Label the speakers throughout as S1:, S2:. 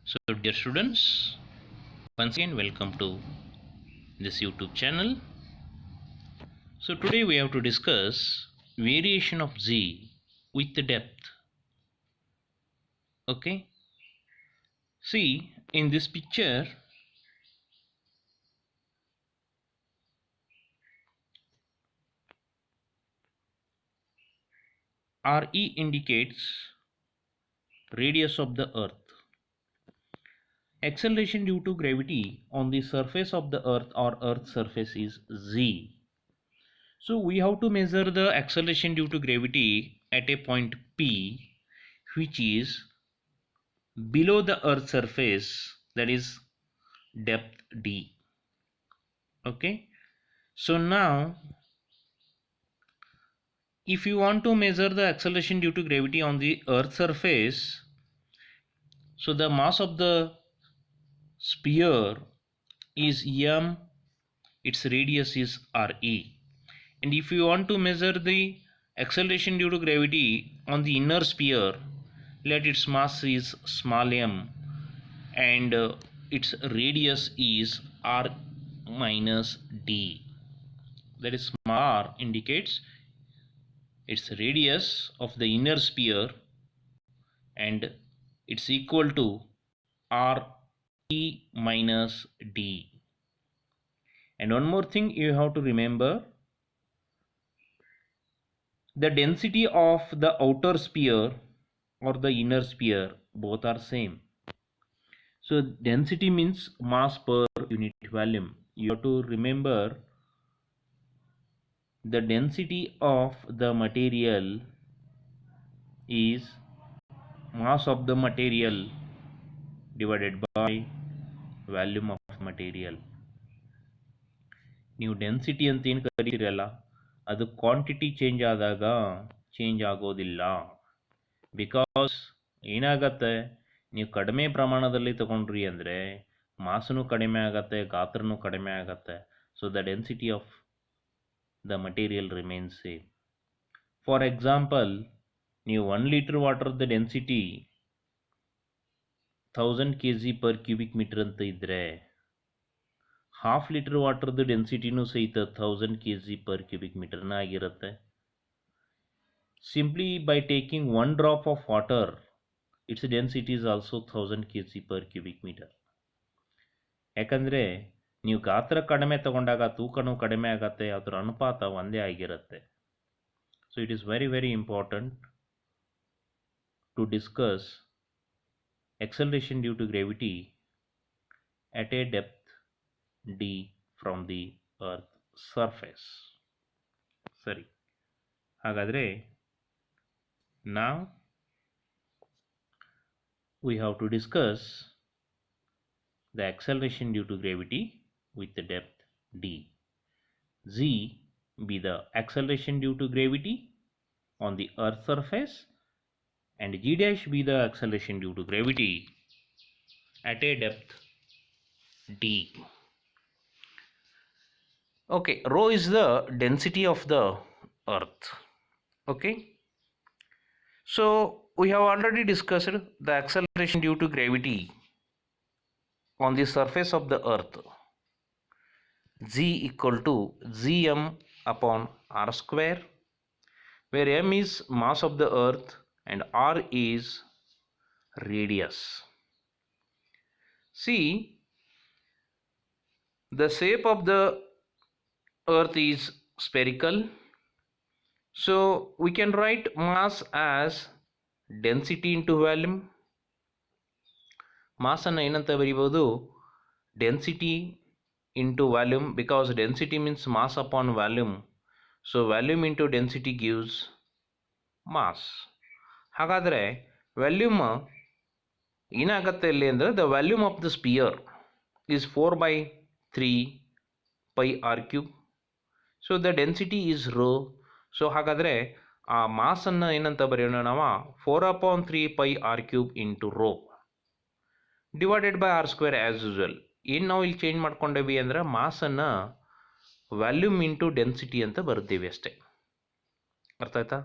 S1: So dear students, once again welcome to this YouTube channel. So today we have to discuss variation of z with the depth. Okay, see in this picture RE indicates radius of the earth. Acceleration due to gravity on the surface of the earth or earth's surface is z. So we have to measure the acceleration due to gravity at a point P, which is below the earth's surface, that is depth d. Okay, so now if you want to measure the acceleration due to gravity on the earth's surface, so the mass of the sphere is m, its radius is re, and if you want to measure the acceleration due to gravity on the inner sphere, let its mass is small m and its radius is r minus d. That is, small r indicates its radius of the inner sphere and it's equal to r e minus d. And one more thing you have to remember, the density of the outer sphere or the inner sphere, both are same. So density means mass per unit volume. You have to remember the density of the material is mass of the material divided by volume of material. ನೀವು density ಅಂತ ಏನು ಕರೀತಿರಲ್ಲ, ಅದು quantity change ಆದಾಗ change ಆಗೋದಿಲ್ಲ. Because ಏನಾಗತ್ತೆ, ನೀವು ಕಡಿಮೆ ಪ್ರಮಾಣದಲ್ಲಿ ತಗೊಂಡ್ರಿ ಅಂದರೆ ಮಾಸನು ಕಡಿಮೆ ಆಗತ್ತೆ, ಗಾತ್ರನೂ ಕಡಿಮೆ ಆಗತ್ತೆ. So the density of the material remains same. For example, ನೀವು 1 litre ವಾಟರ್ದ density 1000 kg per cubic meter ಅಂತ ಇದ್ದರೆ, ಹಾಫ್ ಲೀಟರ್ ವಾಟರ್ದು ಡೆನ್ಸಿಟಿನೂ ಸಹಿತ 1000 kg per cubic meterನ ಆಗಿರುತ್ತೆ. Simply by taking 1 drop of water, it's density is also 1000 kg per cubic meter. ಯಾಕಂದರೆ ನೀವು ಗಾತ್ರ ಕಡಿಮೆ ತಗೊಂಡಾಗ ತೂಕನೂ ಕಡಿಮೆ ಆಗತ್ತೆ, ಅದರ ಅನುಪಾತ ಒಂದೇ ಆಗಿರುತ್ತೆ. So it is very very important to discuss acceleration due to gravity at a depth d from the earth surface. ಸರಿ, ಹಾಗಾದರೆ now we have to discuss the acceleration due to gravity with the depth d. Z be the acceleration due to gravity on the earth surface and g dash be the acceleration due to gravity at a depth d. Okay, rho is the density of the earth. Okay, so we have already discussed the acceleration due to gravity on the surface of the earth. Z equal to Gm upon r square, where m is mass of the earth and r is radius. See, the shape of the earth is spherical, so we can write mass as density into volume. Mass ಅನ್ನು ಏನಂತ ಬರೀಬಹುದು, density into volume, because density means mass upon volume. So volume into density gives mass. ಹಾಗಾದರೆ volume ಏನಾಗುತ್ತೆ ಇಲ್ಲಿ ಅಂದರೆ, the volume of the sphere is 4/3 pi r cube. So the density is rho. So ಹಾಗಾದರೆ ಆ ಮಾಸನ್ನು ಏನಂತ ಬರೆಯೋಣ ನಾವು, 4/3 pi r cube into rho divided by R square as usual. ಏನು ನಾವು ಇಲ್ಲಿ ಚೇಂಜ್ ಮಾಡ್ಕೊಂಡೇವಿ ಅಂದರೆ, ಮಾಸನ್ನು ವ್ಯಾಲ್ಯೂಮ್ ಇಂಟು ಡೆನ್ಸಿಟಿ ಅಂತ ಬರ್ತೀವಿ ಅಷ್ಟೇ. ಅರ್ಥ ಆಯ್ತಾ?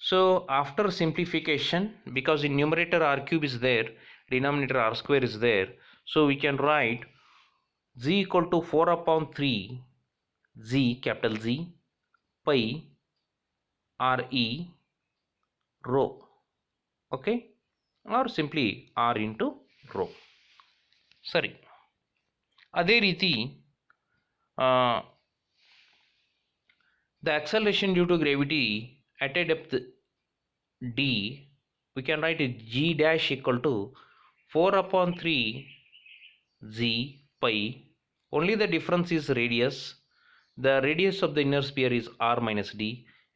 S1: So after simplification, because in numerator r cube is there, denominator r square is there. So we can write z equal to 4 upon 3 z, capital Z, pi re rho, okay, or simply r into rho. ಸರಿ, ಅದೇ ರೀತಿ the acceleration due to gravity at a depth d, we can write it g dash equal to 4 upon 3 z pi. Only the difference is radius. The radius of the inner sphere is r minus d,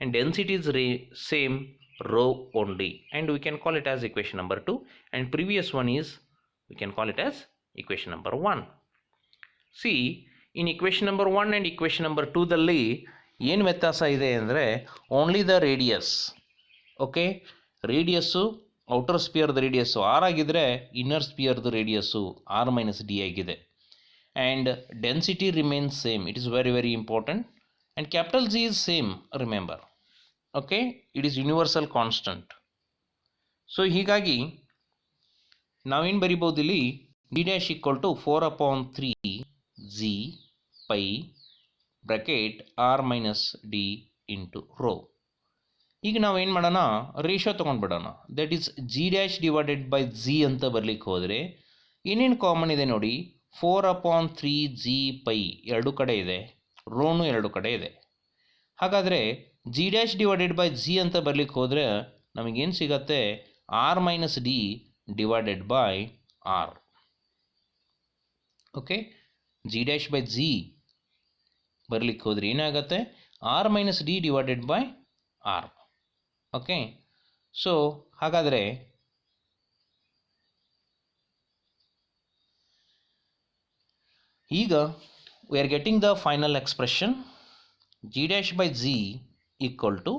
S1: and density is same, rho only, and we can call it as equation number 2, and previous one is, we can call it as equation number 1. See, in equation number 1 and equation number 2 ದಲ್ಲಿ ಏನು ವ್ಯತ್ಯಾಸ ಇದೆ ಅಂದರೆ only the radius. Okay, radius outer ಸ್ಪಿಯರ್ದು radius R ಆಗಿದ್ದರೆ inner ಸ್ಪಿಯರ್ದು radius R minus D ಆಗಿದೆ. And density remains same. It is very very important. And capital G is same, remember. Okay, it is universal constant. So ಹೀಗಾಗಿ ನಾವೇನು ಬರಿಬೋದು ಇಲ್ಲಿ, D dash equal to 4 upon 3 G pi bracket R minus D into rho. ಈಗ ನಾವೇನು ಮಾಡೋಣ, ratio ತೊಗೊಂಡ್ಬಿಡೋಣ. That is G dash divided by g ಅಂತ ಬರ್ಲಿಕ್ಕೆ ಹೋದರೆ ಏನೇನು ಕಾಮನ್ ಇದೆ ನೋಡಿ. 4 ಅಪಾನ್ 3 ಜಿ ಪೈ ಎರಡು ಕಡೆ ಇದೆ, ರೋನು ಎರಡು ಕಡೆ ಇದೆ. ಹಾಗಾದರೆ g dash divided by g ಅಂತ ಬರ್ಲಿಕ್ಕೆ ಹೋದರೆ ನಮಗೇನು ಸಿಗತ್ತೆ, r minus D divided by r. Okay, g dash by g ಬರ್ಲಿಕ್ಕೆ ಹೋದರೆ ಏನಾಗುತ್ತೆ, r minus D divided by r. Okay, so ಹಾಗಾದರೆ ಈಗ we are getting the final expression g dash by z equal to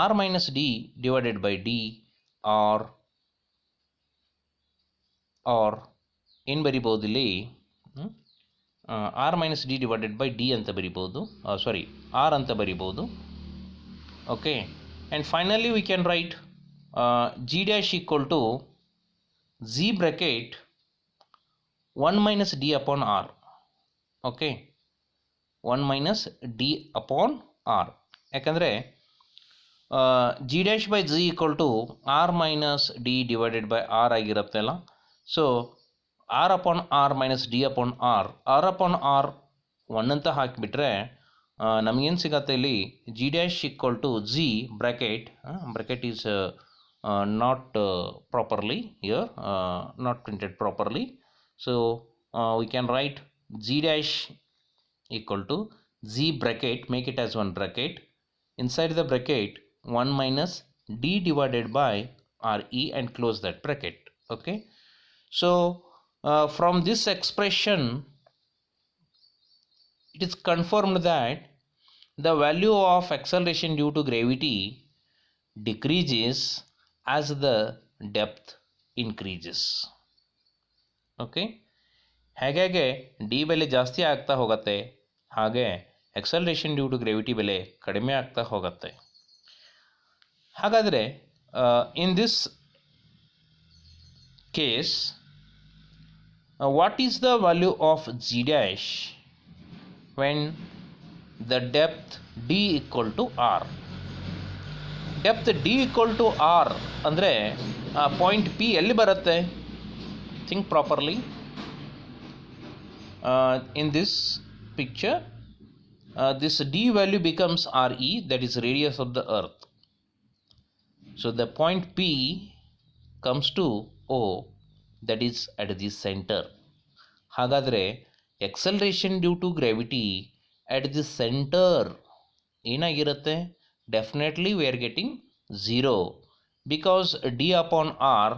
S1: r minus d divided by d, or ಏನು ಬರಿಬೋದು ಇಲ್ಲಿ, R minus D divided by D ಅಂತ ಬರಿಬೋದು, sorry R ಅಂತ ಬರಿಬೋದು. Okay, and finally we can write G dash equal to G bracket 1 minus D upon R. Okay, 1 minus D upon R. ಯಾಕಂದರೆ G dash by G equal to R minus D divided by R ಆಗಿರುತ್ತಲ್ಲ. So R upon R minus D upon R, R upon R 1 ಅಂತ ಹಾಕಿಬಿಟ್ರೆ ನಮಗೇನು ಸಿಗತ್ತೆ ಇಲ್ಲಿ, G dash equal to G bracket, bracket is not properly here, not printed properly. So we can write G dash equal to z bracket, make it as one bracket, inside the bracket 1 minus d divided by re, and close that bracket. Okay, so from this expression it is confirmed that the value of acceleration due to gravity decreases as the depth increases. Okay, ಹೇಗೆ D ಬೆಲೆ ಜಾಸ್ತಿ ಆಗ್ತಾ ಹೋಗುತ್ತೆ, ಹಾಗೆ acceleration due to gravity ಬೆಲೆ ಕಡಿಮೆ ಆಗ್ತಾ ಹೋಗುತ್ತೆ. ಹಾಗಾದರೆ in this case what is the value of g dash when the depth d equal to r? Depth d equal to r ಅಂದರೆ ಪಾಯಿಂಟ್ ಪಿ ಎಲ್ಲಿ ಬರುತ್ತೆ? Think properly. In this picture this d value becomes re, that is radius of the earth. So the point P comes to O, that is at the center. ಹಾಗಾದರೆ acceleration due to gravity at the center ಏನಾಗಿರುತ್ತೆ? Definitely we are getting 0, because d upon r,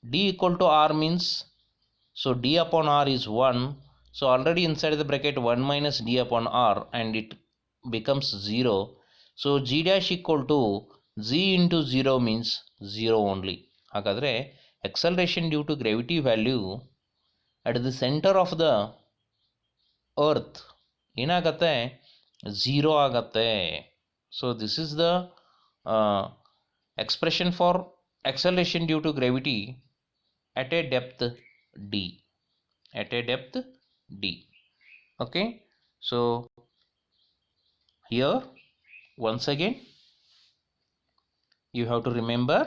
S1: d equal to r means, so d upon r is 1. So already inside the bracket 1 minus d upon r, and it becomes 0. So g dash equal to z into 0 means 0 only. ಹಾಗಾದರೆ acceleration due to gravity value at the center of the earth ಏನಾಗತ್ತೆ? 0 ಆಗತ್ತೆ. So this is the expression for acceleration due to gravity at a depth d, at a depth d. Okay, so here once again you have to remember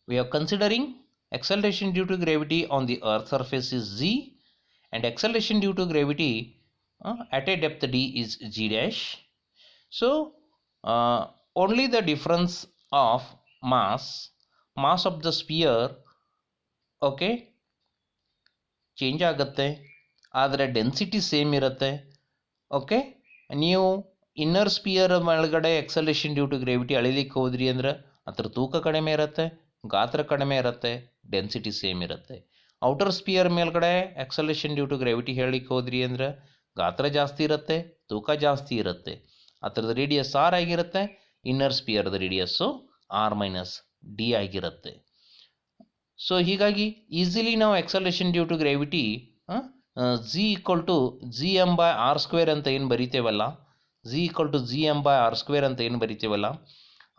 S1: we are considering acceleration due to gravity on the earth surface is z, and acceleration due to gravity at a depth d is g dash. So only the difference of mass of the sphere, okay, change ಆಗುತ್ತೆ, ಆದರೆ density same ಇರುತ್ತೆ. Okay, ನೀವು inner spear ಒಳಗಡೆ ಎಕ್ಸಲೇಷನ್ due to ಗ್ರೇವಿಟಿ ಅಳಿಲಿಕ್ಕೆ ಹೋದ್ರಿ ಅಂದ್ರೆ ಅದ್ರ ತೂಕ ಕಡಿಮೆ ಇರುತ್ತೆ, ಗಾತ್ರ ಕಡಿಮೆ ಇರುತ್ತೆ, ಡೆನ್ಸಿಟಿ ಸೇಮ್ ಇರುತ್ತೆ. ಔಟರ್ ಸ್ಪಿಯರ್ ಮೇಲ್ಗಡೆ ಎಕ್ಸಲೇಷನ್ ಡ್ಯೂ ಟು ಗ್ರೇವಿಟಿ ಹೇಳಲಿಕ್ಕೆ ಹೋದ್ರಿ ಅಂದ್ರೆ ಗಾತ್ರ ಜಾಸ್ತಿ ಇರುತ್ತೆ, ತೂಕ ಜಾಸ್ತಿ ಇರುತ್ತೆ, ಅದರದ್ದು ರೇಡಿಯಸ್ ಆರ್ ಆಗಿರುತ್ತೆ, ಇನ್ನರ್ ಸ್ಪಿಯರ್ದ ರೇಡಿಯಸ್ಸು ಆರ್ ಮೈನಸ್ ಡಿ ಆಗಿರುತ್ತೆ. ಸೊ ಹೀಗಾಗಿ ಈಸಿಲಿ ನಾವು acceleration due to gravity G equal to G M by R square ಅಂತ ಏನು ಬರಿತೇವಲ್ಲ, G equal to G M by R square ಅಂತ ಏನು ಬರಿತೇವಲ್ಲ,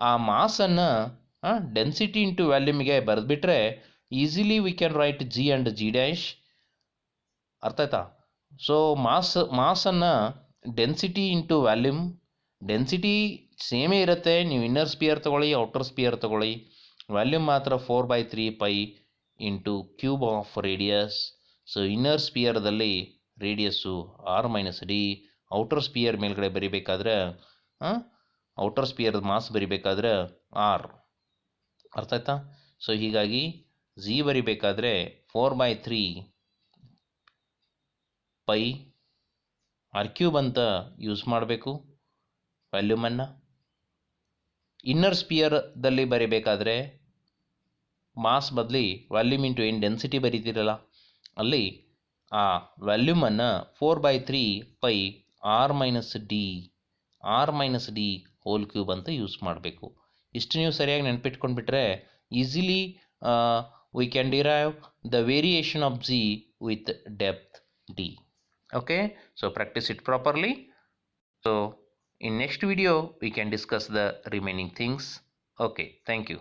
S1: ಆ ಮಾಸನ್ನು ಡೆನ್ಸಿಟಿ ಇಂಟು ವ್ಯಾಲ್ಯೂಮಿಗೆ ಬರೆದ್ಬಿಟ್ರೆ easily we can write G and G dash. ಅರ್ಥ ಆಯ್ತಾ? ಸೊ ಮಾಸನ್ನು ಡೆನ್ಸಿಟಿ ಇಂಟು ವ್ಯಾಲ್ಯೂಮ್, ಡೆನ್ಸಿಟಿ ಸೇಮೇ ಇರುತ್ತೆ, ನೀವು ಇನ್ನರ್ ಸ್ಪಿಯರ್ ತೊಗೊಳ್ಳಿ, ಔಟರ್ ಸ್ಪಿಯರ್ ತೊಗೊಳ್ಳಿ, ವ್ಯಾಲ್ಯೂಮ್ ಮಾತ್ರ 4/3 pi into cube of radius. So inner ಸ್ಪಿಯರ್ದಲ್ಲಿ radius R minus D, outer sphere ಮೇಲ್ಗಡೆ ಬರಿಬೇಕಾದ್ರೆ ಔಟರ್ ಸ್ಪಿಯರ್ ಮಾಸ್ ಬರಿಬೇಕಾದ್ರೆ ಆರ್. ಅರ್ಥ ಆಯ್ತಾ? ಸೊ ಹೀಗಾಗಿ ಜಿ ಬರಿಬೇಕಾದ್ರೆ 4/3 ಪೈ ಆರ್ ಕ್ಯೂಬ್ ಅಂತ ಯೂಸ್ ಮಾಡಬೇಕು ವ್ಯಾಲ್ಯೂಮನ್ನು. ಇನ್ನರ್ ಸ್ಪಿಯರ್ದಲ್ಲಿ ಬರಿಬೇಕಾದ್ರೆ ಮಾಸ್ ಬದಲಿ ವ್ಯಾಲ್ಯೂಮ್ ಇಂಟು ಏನು ಡೆನ್ಸಿಟಿ ಬರೀತಿರಲ್ಲ ಅಲ್ಲಿ ಆ ವ್ಯಾಲ್ಯೂಮನ್ನು 4/3 pi R minus D whole cube ಅಂತ ಯೂಸ್ ಮಾಡಬೇಕು. ಇಷ್ಟು ನೀವು ಸರಿಯಾಗಿ ನೆನ್ಪಿಟ್ಕೊಂಡ್ಬಿಟ್ರೆ easily we can derive the variation of G with depth D. Okay, so practice it properly. So in next video we can discuss the remaining things. Okay, thank you.